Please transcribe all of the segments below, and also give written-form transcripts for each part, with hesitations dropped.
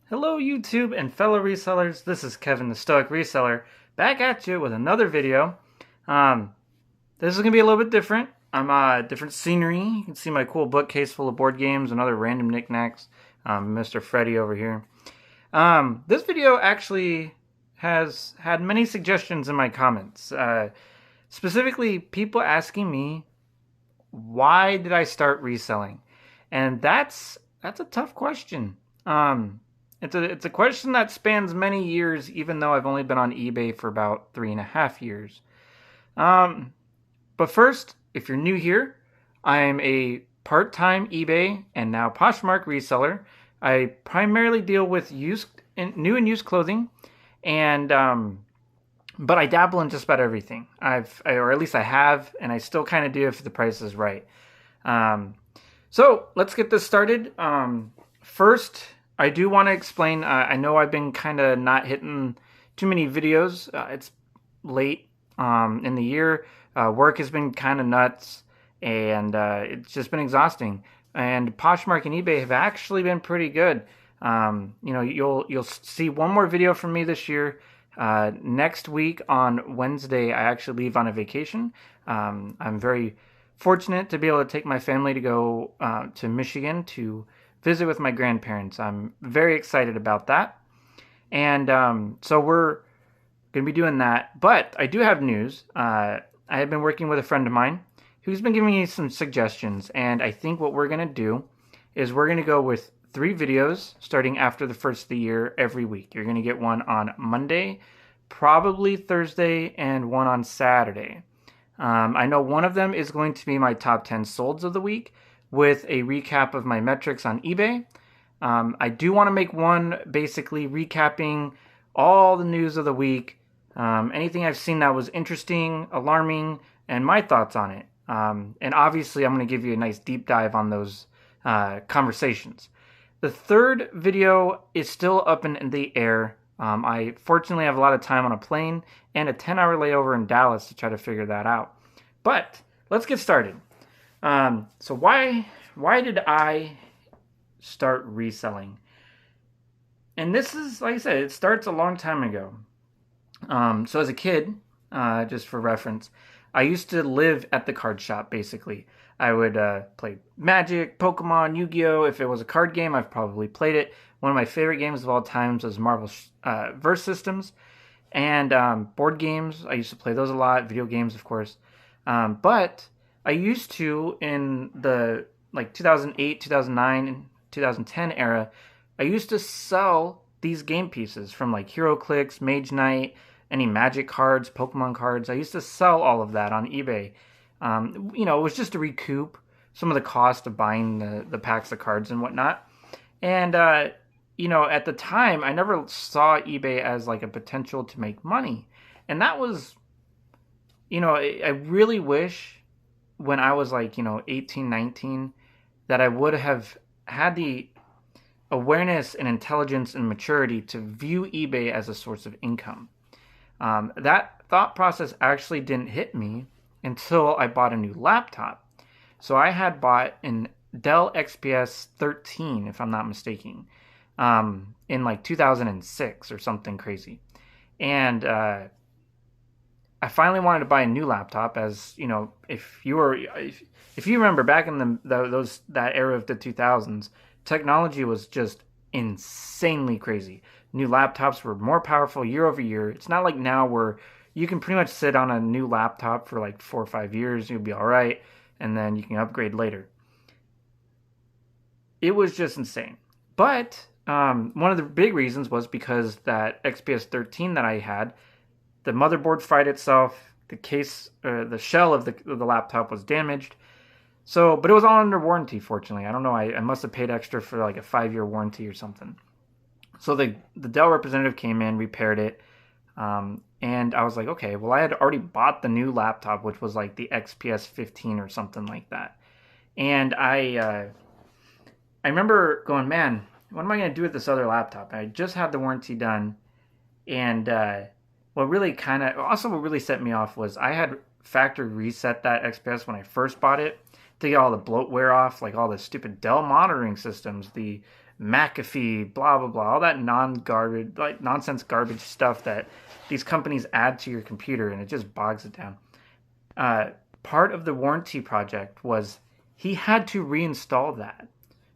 Hello YouTube and fellow resellers, this is Kevin the Stoic Reseller, back at you with another video. This is going to be a little bit different. I'm different scenery. You can see my cool bookcase full of board games and other random knickknacks. Mr. Freddy over here. This video actually has had many suggestions in my comments. Specifically, people asking me, why did I start reselling? And that's a tough question. It's a question that spans many years, even though I've only been on eBay for about 3.5 years. But first, if you're new here, I'm a part-time eBay and now Poshmark reseller. I primarily deal with new and used clothing, and but I dabble in just about everything. Or at least I have, and I still kind of do if the price is right. So let's get this started. First, I do want to explain, I know I've been kind of not hitting too many videos. It's late in the year. Work has been kind of nuts, and it's just been exhausting. And Poshmark and eBay have actually been pretty good. You'll see one more video from me this year. Next week on Wednesday, I actually leave on a vacation. I'm very fortunate to be able to take my family to go to Michigan to visit with my grandparents. I'm very excited about that. And so we're going to be doing that. But I do have news. I have been working with a friend of mine who's been giving me some suggestions. And I think what we're going to do is we're going to go with 3 videos starting after the first of the year every week. You're going to get one on Monday, probably Thursday, and one on Saturday. I know one of them is going to be my top 10 solds of the week, with a recap of my metrics on eBay. I do want to make one basically recapping all the news of the week, anything I've seen that was interesting, alarming, and my thoughts on it. And obviously, I'm going to give you a nice deep dive on those conversations. The third video is still up in the air. I fortunately have a lot of time on a plane and a 10-hour layover in Dallas to try to figure that out. But let's get started. So why did I start reselling? And this is, like I said, it starts a long time ago. So as a kid, just for reference, I used to live at the card shop, basically. I would play Magic, Pokemon, Yu-Gi-Oh! If it was a card game, I've probably played it. One of my favorite games of all times was Marvel Verse Systems. And board games, I used to play those a lot. Video games, of course. But I used to, in the 2008, 2009, 2010 era, I used to sell these game pieces from like HeroClix, Mage Knight, any Magic cards, Pokemon cards. I used to sell all of that on eBay. It was just to recoup some of the cost of buying the packs of cards and whatnot. And, at the time, I never saw eBay as like a potential to make money. And that was, I really wish when I was 18, 19, that I would have had the awareness and intelligence and maturity to view eBay as a source of income. That thought process actually didn't hit me until I bought a new laptop. So I had bought an Dell XPS 13, if I'm not mistaken, in 2006 or something crazy. And I finally wanted to buy a new laptop, as if you remember back in that era of the 2000s, technology was just insanely crazy. New laptops were more powerful year over year. It's not like now where you can pretty much sit on a new laptop for 4 or 5 years, you'll be all right, and then you can upgrade later. It was just insane. But one of the big reasons was because that XPS 13 that I had, the motherboard fried itself, the case, the shell of the laptop was damaged. So, but it was all under warranty, fortunately. I don't know, I must have paid extra for a 5-year warranty or something. So the Dell representative came in, repaired it, and I was like, okay, well, I had already bought the new laptop, which was the XPS 15 or something like that. And I remember going, man, what am I going to do with this other laptop? I just had the warranty done, and what really set me off was I had factory reset that XPS when I first bought it, to get all the bloatware off, like all the stupid Dell monitoring systems, the McAfee, blah blah blah, all that non-garbage, like nonsense garbage stuff that these companies add to your computer, and it just bogs it down. Uh, Part of the warranty project was he had to reinstall that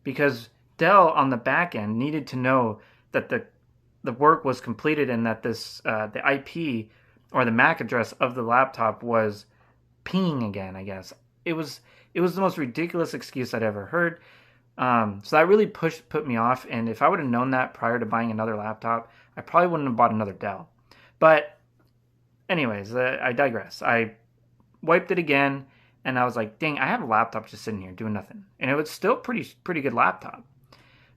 because Dell on the back end needed to know that the work was completed and that the IP or the MAC address of the laptop was pinging again. I guess it was the most ridiculous excuse I'd ever heard. So that really put me off. And if I would have known that prior to buying another laptop, I probably wouldn't have bought another Dell. But anyways, I digress. I wiped it again, and I was like, dang, I have a laptop just sitting here doing nothing, and it was still pretty good laptop.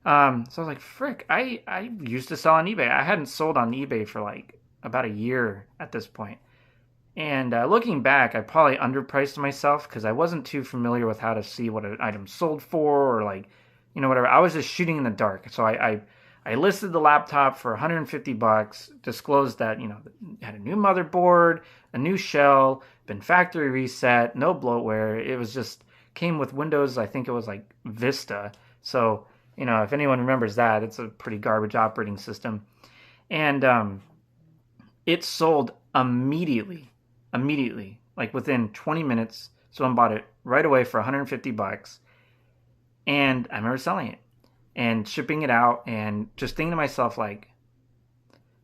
So I was like, frick, I used to sell on eBay. I hadn't sold on eBay for like about a year at this point. And looking back, I probably underpriced myself because I wasn't too familiar with how to see what an item sold for, or like, whatever. I was just shooting in the dark. So I listed the laptop for $150, disclosed that, it had a new motherboard, a new shell, been factory reset, no bloatware. It was just came with Windows, I think it was like Vista. So, if anyone remembers that, it's a pretty garbage operating system. And it sold immediately, like within 20 minutes. Someone bought it right away for $150. And I remember selling it and shipping it out and just thinking to myself, like,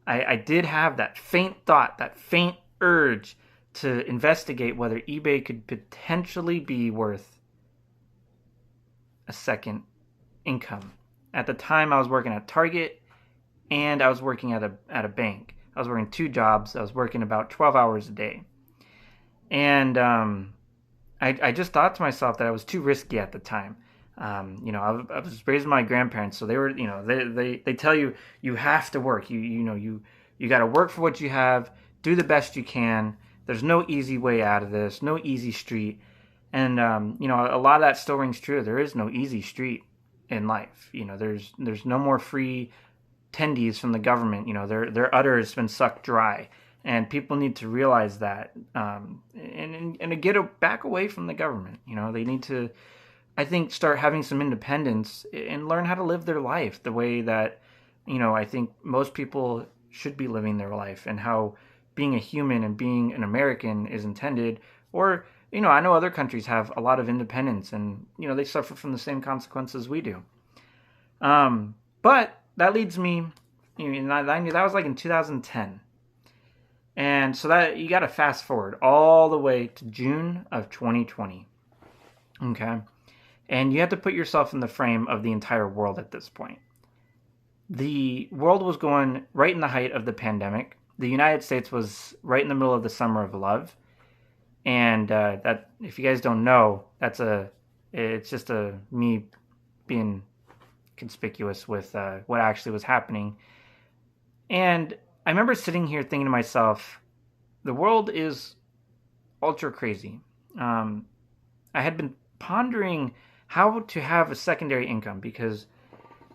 I did have that faint thought, that faint urge to investigate whether eBay could potentially be worth a second income. At the time, I was working at Target and I was working at a bank. I was working 2 jobs. I was working about 12 hours a day. And I just thought to myself that I was too risky at the time. I was raised by my grandparents, so they were, they tell you you have to work. You got to work for what you have, do the best you can. There's no easy way out of this, no easy street. And a lot of that still rings true. There is no easy street in life. There's no more free tendies from the government. Their udder has been sucked dry, and people need to realize that and to get back away from the government. They need to, I think, start having some independence and learn how to live their life the way that, I think most people should be living their life, and how being a human and being an American is intended. Or, I know other countries have a lot of independence and, they suffer from the same consequences we do. But that leads me, that was like in 2010. And so that you got to fast forward all the way to June of 2020. Okay. And you have to put yourself in the frame of the entire world at this point. The world was going right in the height of the pandemic. The United States was right in the middle of the summer of love. And that, if you guys don't know, it's just me being conspicuous with what actually was happening. And I remember sitting here thinking to myself, the world is ultra crazy. I had been pondering how to have a secondary income, because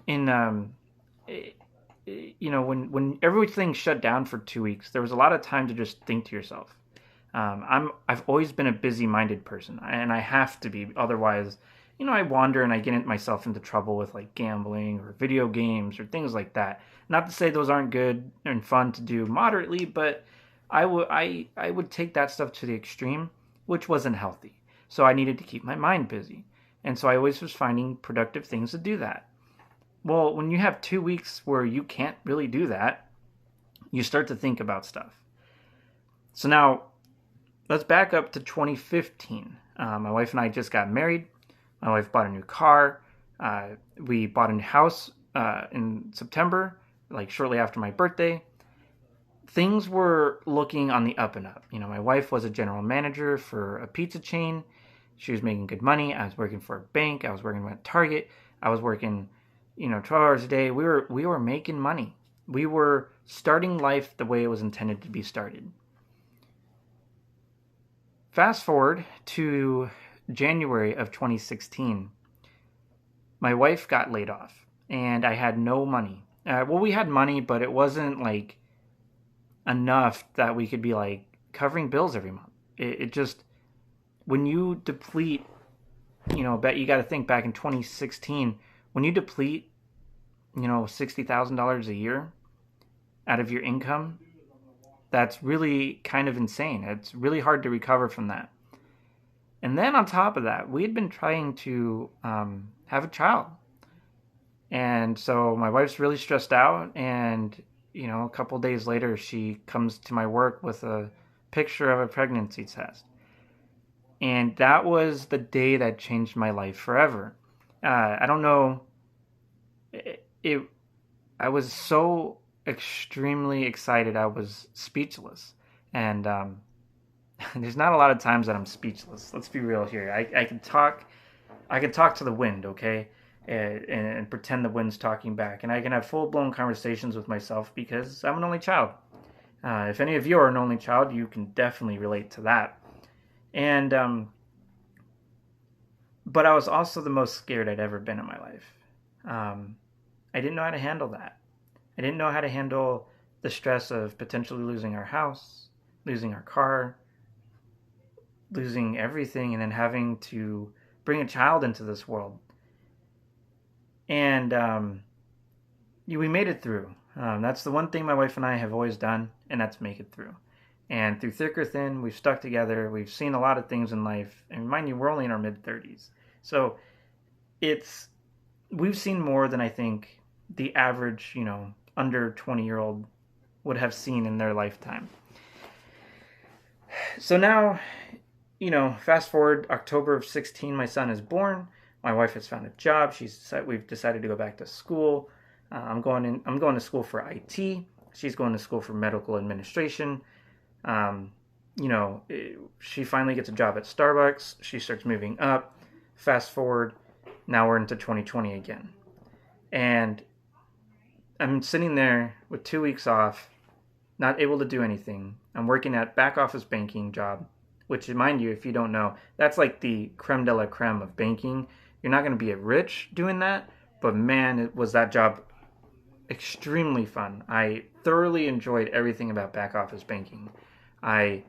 when everything shut down for 2 weeks, there was a lot of time to just think to yourself. I've always been a busy-minded person, and I have to be. Otherwise, I wander and I get myself into trouble with like gambling or video games or things like that. Not to say those aren't good and fun to do moderately, but I would take that stuff to the extreme, which wasn't healthy. So I needed to keep my mind busy. And so I always was finding productive things to do that. Well, when you have 2 weeks where you can't really do that, you start to think about stuff. So now, let's back up to 2015. My wife and I just got married. My wife bought a new car. We bought a new house in September, like shortly after my birthday. Things were looking on the up and up. My wife was a general manager for a pizza chain. She was making good money. I was working for a bank. I was working at Target. I was working, 12 hours a day. We were making money. We were starting life the way it was intended to be started. Fast forward to January of 2016. My wife got laid off, and I had no money. We had money, but it wasn't like enough that we could be like covering bills every month. It just, when you deplete bet you got to think back in 2016 when you deplete, $60,000 a year out of your income. That's really kind of insane. It's really hard to recover from that. And then on top of that, we had been trying to have a child. And so my wife's really stressed out. And, a couple days later, she comes to my work with a picture of a pregnancy test. And that was the day that changed my life forever. I don't know. I was so extremely excited. I was speechless. And there's not a lot of times that I'm speechless. Let's be real here. I can talk. I can talk to the wind, okay, and pretend the wind's talking back, and I can have full blown conversations with myself because I'm an only child. If any of you are an only child, you can definitely relate to that. And but I was also the most scared I'd ever been in my life. I didn't know how to handle that. I didn't know how to handle the stress of potentially losing our house, losing our car, losing everything, and then having to bring a child into this world. And we made it through. That's the one thing my wife and I have always done, and that's make it through. And through thick or thin, we've stuck together. We've seen a lot of things in life. And mind you, we're only in our mid-30s. So we've seen more than I think the average, under 20-year-old would have seen in their lifetime. So now, fast forward October of 16, my son is born. My wife has found a job. We've decided to go back to school. I'm going to school for IT. She's going to school for medical administration. She finally gets a job at Starbucks. She starts moving up. Fast forward, now we're into 2020 again. And I'm sitting there with 2 weeks off, not able to do anything. I'm working at back office banking job, which, mind you, if you don't know, that's like the creme de la creme of banking. You're not going to be rich doing that, but man, was that job extremely fun. I thoroughly enjoyed everything about back office banking. I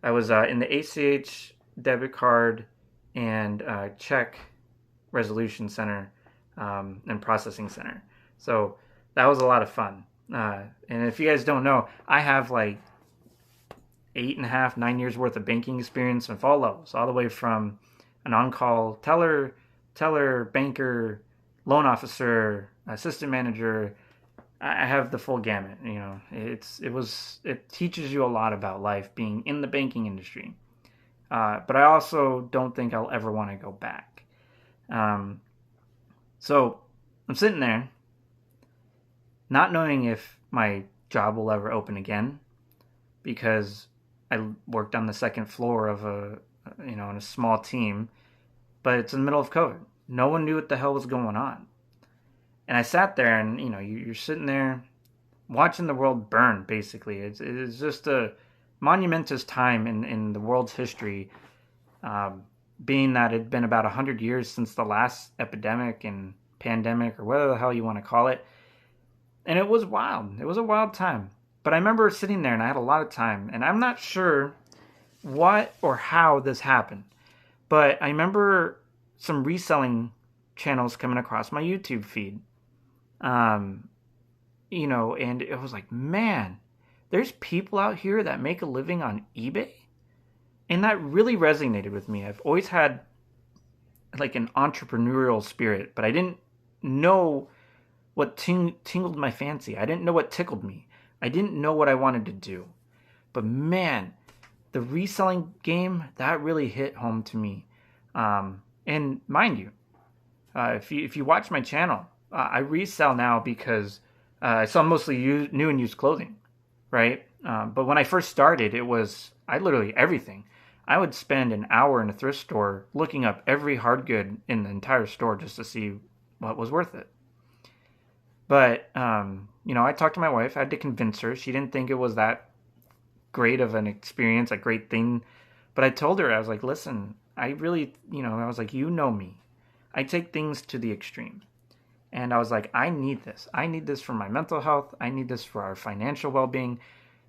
was in the ACH debit card and check resolution center and processing center. So that was a lot of fun. And if you guys don't know, I have like 8.5, 9 years worth of banking experience of all levels, all the way from an on-call teller, banker, loan officer, assistant manager. I have the full gamut. It teaches you a lot about life being in the banking industry. But I also don't think I'll ever want to go back. So I'm sitting there, not knowing if my job will ever open again, because I worked on the second floor of in a small team, but it's in the middle of COVID. No one knew what the hell was going on. And I sat there and, you're sitting there watching the world burn, basically. It's just a monumentous time in the world's history, being that it'd been about 100 years since the last epidemic and pandemic, or whatever the hell you want to call it. And it was wild. It was a wild time. But I remember sitting there and I had a lot of time, and I'm not sure what or how this happened, but I remember some reselling channels coming across my YouTube feed. And it was like, man, there's people out here that make a living on eBay. And that really resonated with me. I've always had like an entrepreneurial spirit, but I didn't know what tingled my fancy. I didn't know what tickled me. I didn't know what I wanted to do. But man, the reselling game, that really hit home to me. And mind you, if you watch my channel, I resell now because I sell mostly new and used clothing, right? But when I first started, I literally everything. I would spend an hour in a thrift store looking up every hard good in the entire store just to see what was worth it. But, I talked to my wife. I had to convince her. She didn't think it was that great of an experience, a great thing. But I told her, I was like, listen, I really, I was like, you know me. I take things to the extreme. And I was like, I need this. I need this for my mental health. I need this for our financial well-being.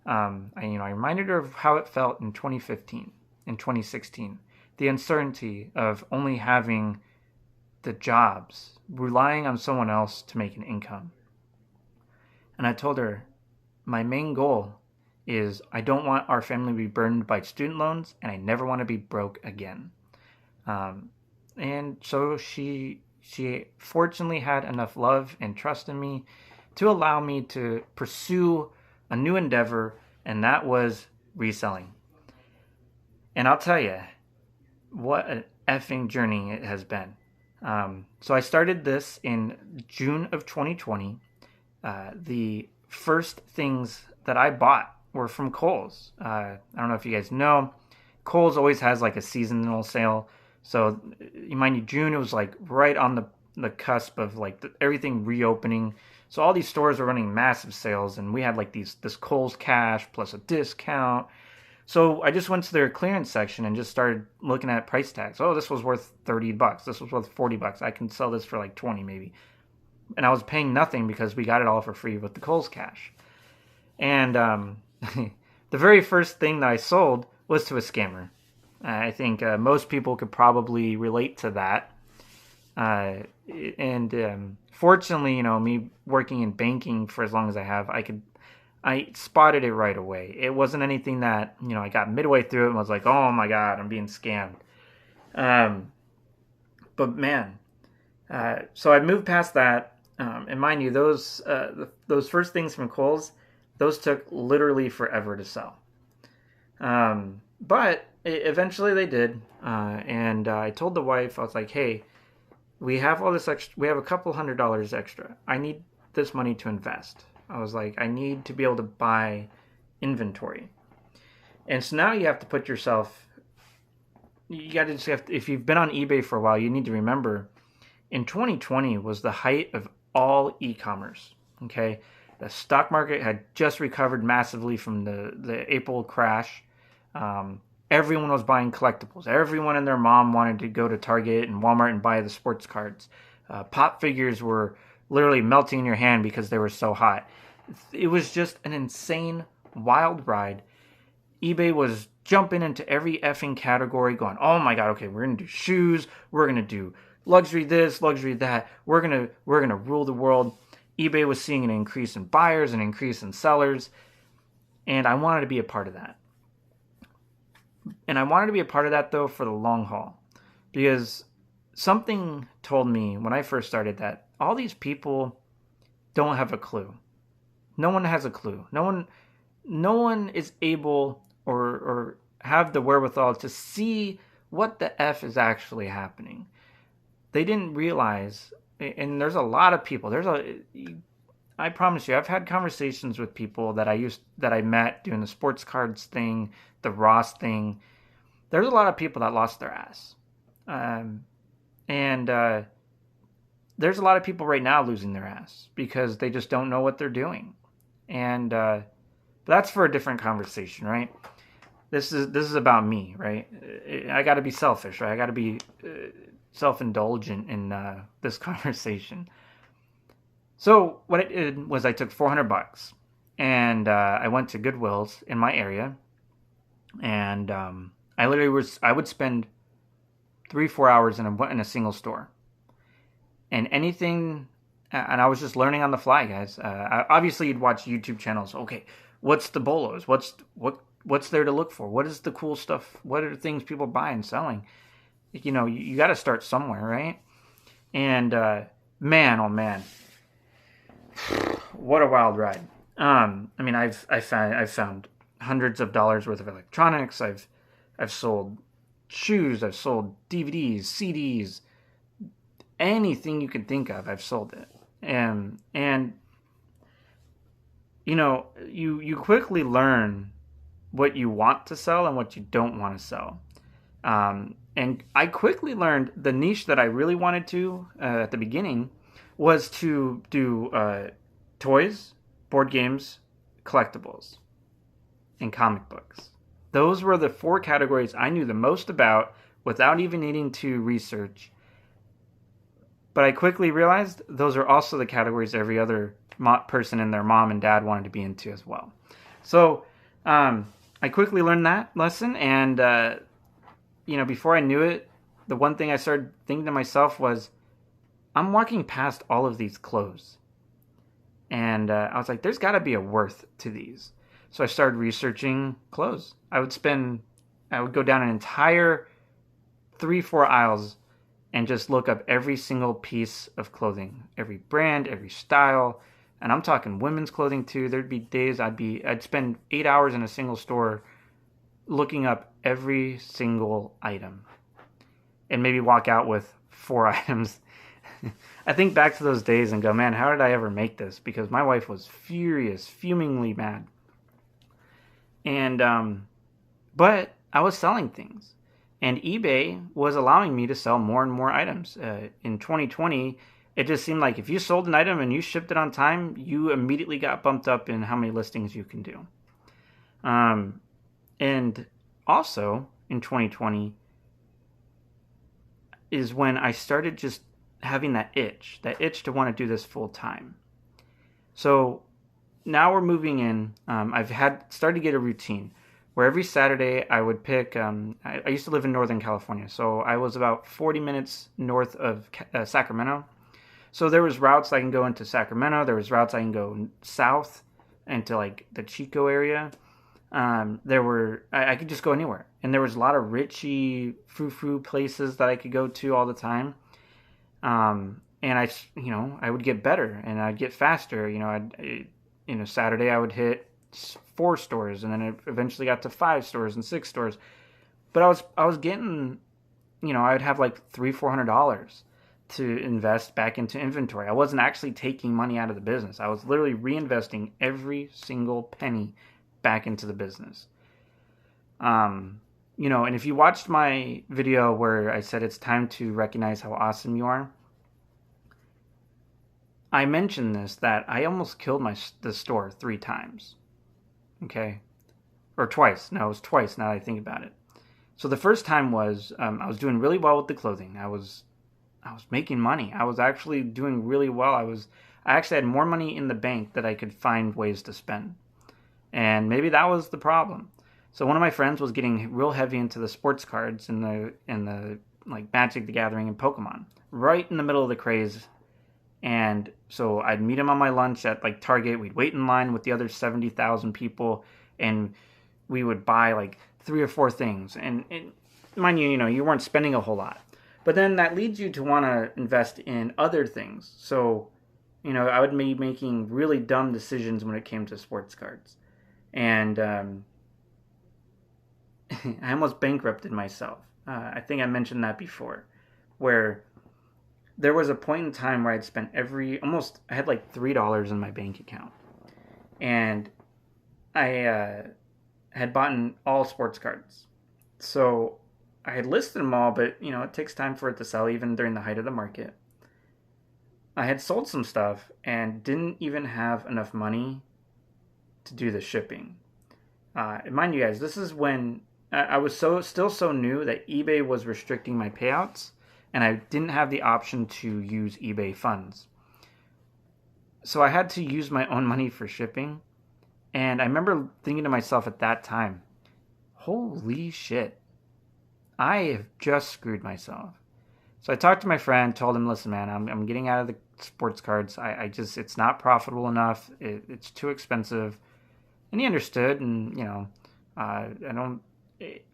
I reminded her of how it felt in 2015, in 2016. the uncertainty of only having the jobs, relying on someone else to make an income. And I told her, my main goal is I don't want our family to be burdened by student loans, and I never want to be broke again. And so she fortunately had enough love and trust in me to allow me to pursue a new endeavor, and that was reselling. And I'll tell you, what an effing journey it has been. So I started this in June of 2020. The first things that I bought were from Kohl's. I don't know if you guys know, Kohl's always has like a seasonal sale. So mind you, June, it was like right on the cusp of like everything reopening. So all these stores were running massive sales, and we had like this Kohl's cash plus a discount. So I just went to their clearance section and just started looking at price tags. Oh, this was worth $30. This was worth $40. I can sell this for like 20 maybe. And I was paying nothing because we got it all for free with the Kohl's cash. And the very first thing that I sold was to a scammer. I think most people could probably relate to that. Fortunately, me working in banking for as long as I have, I spotted it right away. It wasn't anything that, I got midway through it and was like, oh my God, I'm being scammed. But man, so I moved past that. And mind you, those first things from Kohl's, those took literally forever to sell. But eventually they did. And I told the wife, I was like, hey, we have all this extra, we have a couple $100 extra. I need this money to invest. I was like, I need to be able to buy inventory. And so now you have to put yourself, if you've been on eBay for a while, you need to remember in 2020 was the height of all e-commerce. Okay. The stock market had just recovered massively from the April crash. Everyone was buying collectibles. Everyone and their mom wanted to go to Target and Walmart and buy the sports cards. Pop figures were literally melting in your hand because they were so hot. It was just an insane, wild ride. eBay was jumping into every effing category going, oh my God, okay, we're going to do shoes. We're going to do luxury this, luxury that. We're going to rule the world. eBay was seeing an increase in buyers, an increase in sellers. And I wanted to be a part of that. And I wanted to be a part of that, though, for the long haul. Because something told me when I first started that all these people don't have a clue. No one has a clue. No one is able or have the wherewithal to see what the F is actually happening. They didn't realize, and there's a lot of people. I promise you, I've had conversations with people that I met doing the sports cards thing, the Ross thing. There's a lot of people that lost their ass. And there's a lot of people right now losing their ass because they just don't know what they're doing. And but that's for a different conversation, right? This is about me, right? I got to be selfish, right? I got to be self-indulgent in this conversation. So what I did was I took $400 and I went to Goodwill's in my area, and I would spend 3-4 hours in a single store, and anything, and I was just learning on the fly, guys. Obviously, you'd watch YouTube channels. Okay, what's the bolos? What's there to look for? What is the cool stuff? What are the things people buy and selling? You got to start somewhere, right? And man, oh man. What a wild ride. I've found hundreds of dollars worth of electronics. I've sold shoes. I've sold DVDs, CDs, anything you can think of. I've sold it. And you quickly learn what you want to sell and what you don't want to sell. And I quickly learned the niche that I really wanted to at the beginning was to do toys, board games, collectibles, and comic books. Those were the 4 categories I knew the most about without even needing to research. But I quickly realized those are also the categories every other person and their mom and dad wanted to be into as well. So I quickly learned that lesson, and before I knew it, the one thing I started thinking to myself was, I'm walking past all of these clothes. And I was like, there's got to be a worth to these. So I started researching clothes. I would go down an entire 3-4 aisles and just look up every single piece of clothing, every brand, every style. And I'm talking women's clothing too. There'd be days I'd spend 8 hours in a single store looking up every single item and maybe walk out with 4 items. I think back to those days and go, man, how did I ever make this? Because my wife was furious, fumingly mad. And, but I was selling things. And eBay was allowing me to sell more and more items. In 2020, it just seemed like if you sold an item and you shipped it on time, you immediately got bumped up in how many listings you can do. And also in 2020 is when I started just having that itch to want to do this full time. So now we're moving in. I've started to get a routine where every Saturday I would pick. I used to live in Northern California, so I was about 40 minutes north of Sacramento. So there was routes I can go into Sacramento. There was routes I can go south into like the Chico area. I could just go anywhere, and there was a lot of richy frou-frou places that I could go to all the time. And I would get better and I'd get faster. Saturday I would hit 4 stores, and then it eventually got to 5 stores and 6 stores. But I was getting, I would have like $300-400 to invest back into inventory. I wasn't actually taking money out of the business. I was literally reinvesting every single penny back into the business. And if you watched my video where I said it's time to recognize how awesome you are, I mentioned that I almost killed the store 3 times. Okay? Or twice. No, it was twice now that I think about it. So the first time was, I was doing really well with the clothing. I was making money. I was actually doing really well. I actually had more money in the bank that I could find ways to spend. And maybe that was the problem. So one of my friends was getting real heavy into the sports cards and the like Magic the Gathering and Pokemon, right in the middle of the craze. And so I'd meet him on my lunch at like Target. We'd wait in line with the other 70,000 people, and we would buy like 3 or 4 things. And mind you, you weren't spending a whole lot. But then that leads you to want to invest in other things. So, I would be making really dumb decisions when it came to sports cards. And I almost bankrupted myself. I think I mentioned that before, where there was a point in time where I'd spent I had like $3 in my bank account. And I had bought all sports cards. So I had listed them all, but, it takes time for it to sell even during the height of the market. I had sold some stuff and didn't even have enough money to do the shipping. Mind you guys, this is when I was still so new that eBay was restricting my payouts, and I didn't have the option to use eBay funds. So I had to use my own money for shipping. And I remember thinking to myself at that time, holy shit, I have just screwed myself. So I talked to my friend, told him, listen, man, I'm getting out of the sports cards. It's not profitable enough. It's too expensive. And he understood, and, I'm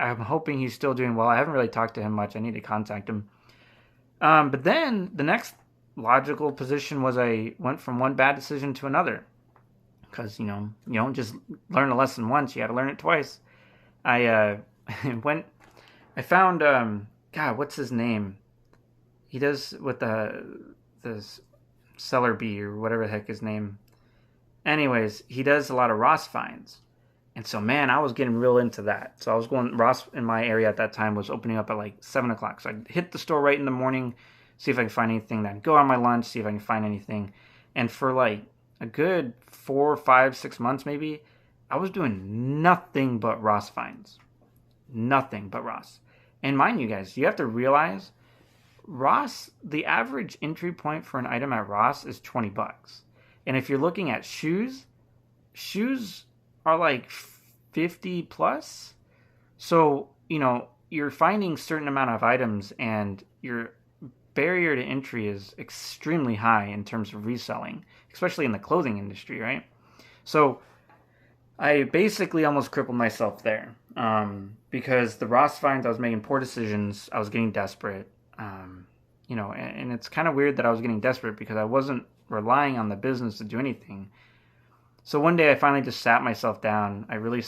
hoping he's still doing well. I haven't really talked to him much. I need to contact him. But then the next logical position was I went from one bad decision to another. Because, you don't just learn a lesson once. You got to learn it twice. I found, God, what's his name? He does with the Seller Bee or whatever the heck his name. Anyways, he does a lot of Ross finds. And so, man, I was getting real into that. So I was Ross in my area at that time was opening up at like 7 o'clock. So I'd hit the store right in the morning, see if I can find anything. Then go on my lunch, see if I can find anything. And for like a good 4, 5, 6 months maybe, I was doing nothing but Ross finds. Nothing but Ross. And mind you guys, you have to realize Ross, the average entry point for an item at Ross is $20. And if you're looking at shoes are like 50 plus. So, you're finding certain amount of items, and your barrier to entry is extremely high in terms of reselling, especially in the clothing industry, right? So I basically almost crippled myself there, because the Ross finds, I was making poor decisions. I was getting desperate. And it's kind of weird that I was getting desperate because I wasn't relying on the business to do anything. So one day I finally just sat myself down. I really, at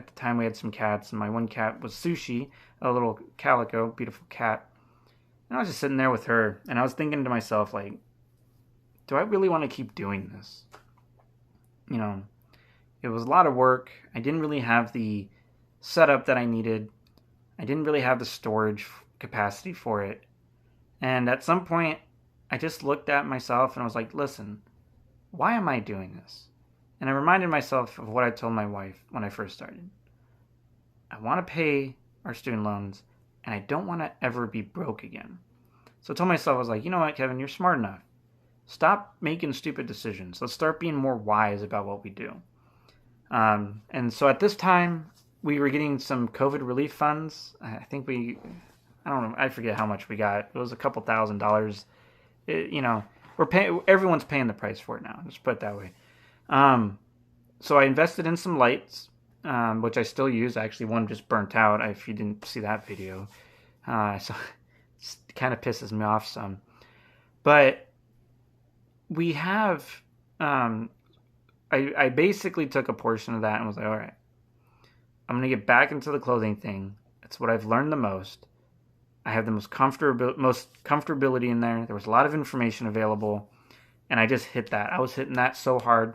the time we had some cats, and my one cat was Sushi, a little calico, beautiful cat. And I was just sitting there with her, and I was thinking to myself, like, do I really want to keep doing this? It was a lot of work. I didn't really have the setup that I needed. I didn't really have the storage capacity for it. And at some point, I just looked at myself and I was like, listen, why am I doing this? And I reminded myself of what I told my wife when I first started. I want to pay our student loans, and I don't want to ever be broke again. So I told myself, I was like, you know what, Kevin, you're smart enough. Stop making stupid decisions. Let's start being more wise about what we do. And so at this time, we were getting some COVID relief funds. I think I don't know, I forget how much we got. It was a couple $1,000s. Everyone's paying the price for it now. Just put it that way. So I invested in some lights, which I still use. Actually, one just burnt out. If you didn't see that video, so it kind of pisses me off some. But we have. I basically took a portion of that and was like, all right, I'm going to get back into the clothing thing. It's what I've learned the most. I have the most comfortability in there. There was a lot of information available, and I just hit that. I was hitting that so hard.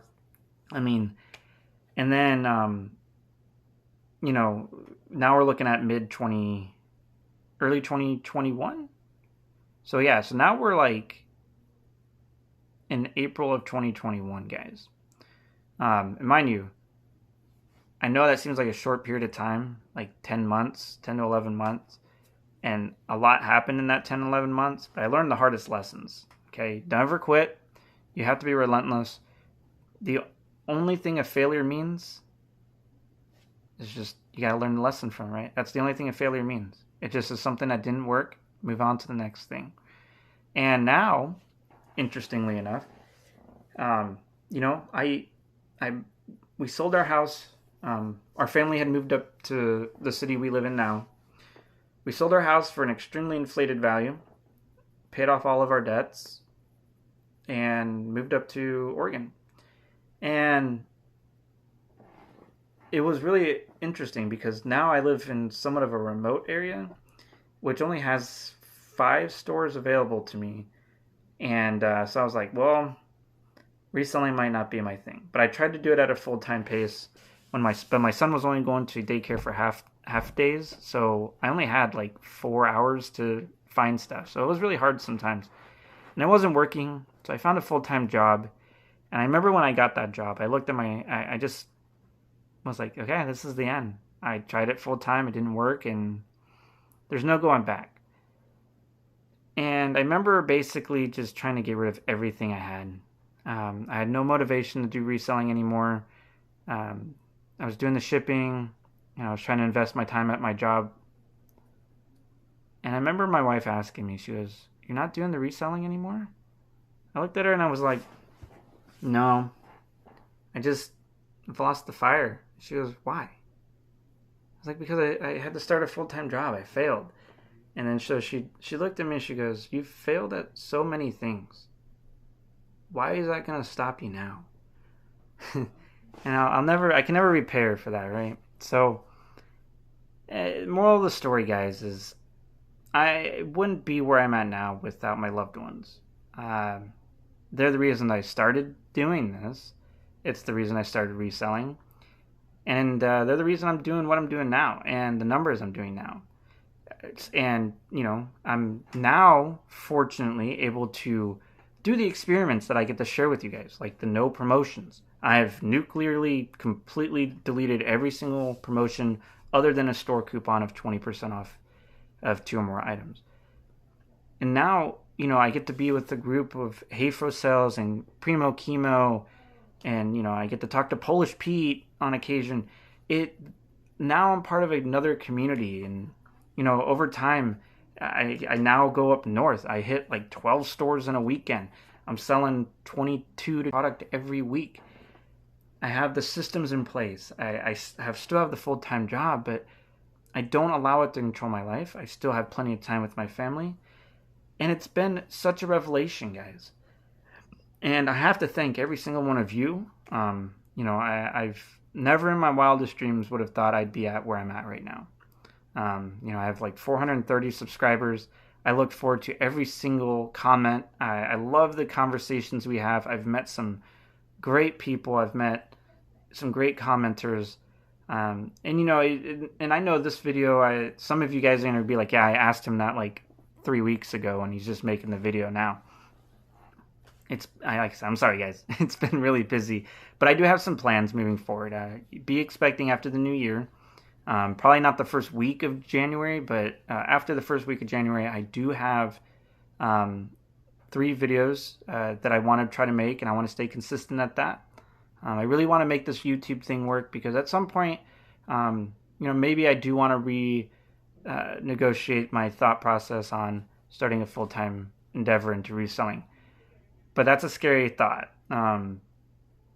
And then, now we're looking at early 2021. So yeah, so now we're like in April of 2021, guys. And mind you, I know that seems like a short period of time, like 10 to 11 months. And a lot happened in that 10, 11 months, but I learned the hardest lessons. Okay, never quit. You have to be relentless. The only thing a failure means is just you got to learn the lesson from it, right? That's the only thing a failure means. It just is something that didn't work. Move on to the next thing. And now, interestingly enough, we sold our house. Our family had moved up to the city we live in now. We sold our house for an extremely inflated value, paid off all of our debts, and moved up to Oregon. And it was really interesting because now I live in somewhat of a remote area, which only has 5 stores available to me. And so I was like, well, reselling might not be my thing. But I tried to do it at a full-time pace but my son was only going to daycare for half days, so I only had like 4 hours to find stuff. So it was really hard sometimes. And I wasn't working, so I found a full-time job. And I remember when I got that job, I looked at I just was like, okay, this is the end. I tried it full-time, it didn't work, and there's no going back. And I remember basically just trying to get rid of everything I had. I had no motivation to do reselling anymore. I was doing the shipping. I was trying to invest my time at my job. And I remember my wife asking me, she goes, "You're not doing the reselling anymore?" I looked at her and I was like, "No, I've lost the fire." She goes, "Why?" I was like, "Because I had to start a full-time job. I failed." And then so she looked at me and she goes, "You've failed at so many things. Why is that going to stop you now?" And I can never repay for that, right? So, moral of the story, guys, is I wouldn't be where I'm at now without my loved ones. They're the reason I started doing this. It's the reason I started reselling. And they're the reason I'm doing what I'm doing now and the numbers I'm doing now. And, I'm now, fortunately, able to do the experiments that I get to share with you guys, like the no promotions. I've nuclearly, completely deleted every single promotion other than a store coupon of 20% off of 2 or more items. And now, I get to be with a group of Hayfro sales and Primo Chemo, and, I get to talk to Polish Pete on occasion. now I'm part of another community, and over time, I now go up north. I hit like 12 stores in a weekend. I'm selling 22 product every week. I have the systems in place. I still have the full-time job, but I don't allow it to control my life. I still have plenty of time with my family. And it's been such a revelation, guys. And I have to thank every single one of you. I've never in my wildest dreams would have thought I'd be at where I'm at right now. I have like 430 subscribers. I look forward to every single comment. I love the conversations we have. I've met some great people. I've met some great commenters. And I know this video, some of you guys are going to be like, yeah, I asked him that like 3 weeks ago and he's just making the video now. I'm sorry guys, it's been really busy, but I do have some plans moving forward. Be expecting after the new year, probably not the first week of January, but after the first week of January, I do have 3 videos that I want to try to make, and I want to stay consistent at that. I really want to make this YouTube thing work because at some point, maybe I do want to negotiate my thought process on starting a full-time endeavor into reselling. But that's a scary thought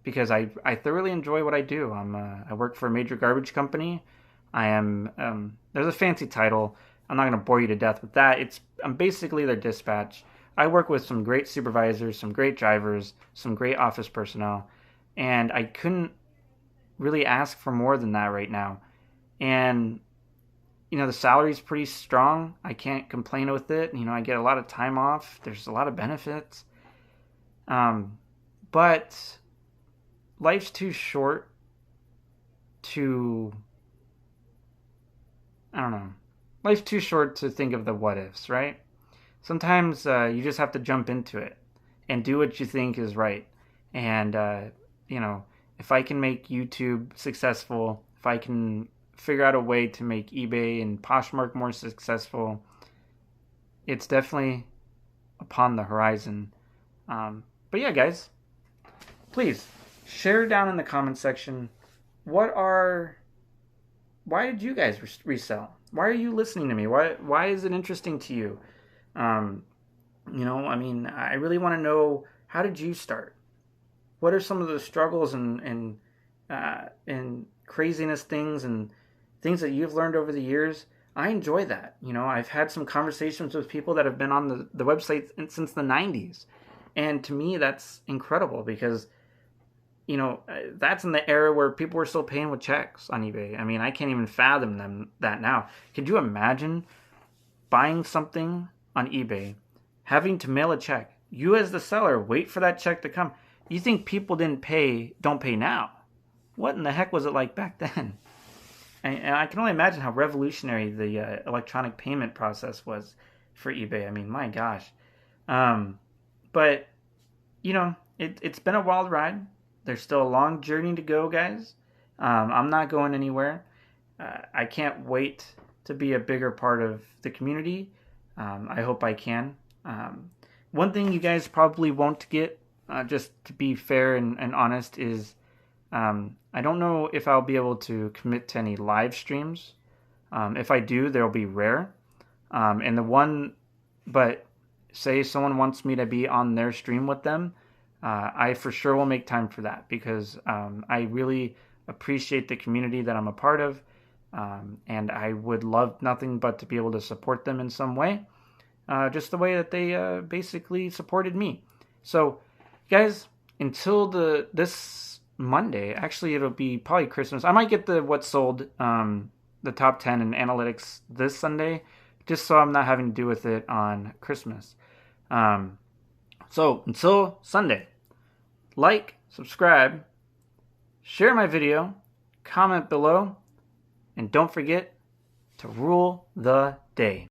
because I thoroughly enjoy what I do. I work for a major garbage company. I am there's a fancy title. I'm not going to bore you to death with that. I'm basically their dispatch. I work with some great supervisors, some great drivers, some great office personnel, and I couldn't really ask for more than that right now. And the salary's pretty strong. I can't complain with it. I get a lot of time off. There's a lot of benefits. But life's too short to, I don't know. Life's too short to think of the what ifs, right? Sometimes you just have to jump into it and do what you think is right. And, if I can make YouTube successful, if I can figure out a way to make eBay and Poshmark more successful, it's definitely upon the horizon. But yeah, guys, please share down in the comment section. Why did you guys resell? Why are you listening to me? Why is it interesting to you? I really want to know, how did you start? What are some of the struggles and craziness things and things that you've learned over the years? I enjoy that. I've had some conversations with people that have been on the website since the 90s. And to me, that's incredible because, that's in the era where people were still paying with checks on eBay. I mean, I can't even fathom that now. Could you imagine buying something on eBay, having to mail a check? You as the seller, wait for that check to come. You think people don't pay now? What in the heck was it like back then? And I can only imagine how revolutionary the electronic payment process was for eBay. I mean, my gosh. But, it's been a wild ride. There's still a long journey to go, guys. I'm not going anywhere. I can't wait to be a bigger part of the community. I hope I can. One thing you guys probably won't get, just to be fair and honest, is I don't know if I'll be able to commit to any live streams. If I do, they'll be rare. But say someone wants me to be on their stream with them, I for sure will make time for that because I really appreciate the community that I'm a part of, and I would love nothing but to be able to support them in some way, just the way that they basically supported me. So, guys, until this Monday, actually it'll be probably Christmas. I might get the what's sold, the top 10 in analytics this Sunday, just so I'm not having to do with it on Christmas. So until Sunday, like, subscribe, share my video, comment below, and don't forget to rule the day.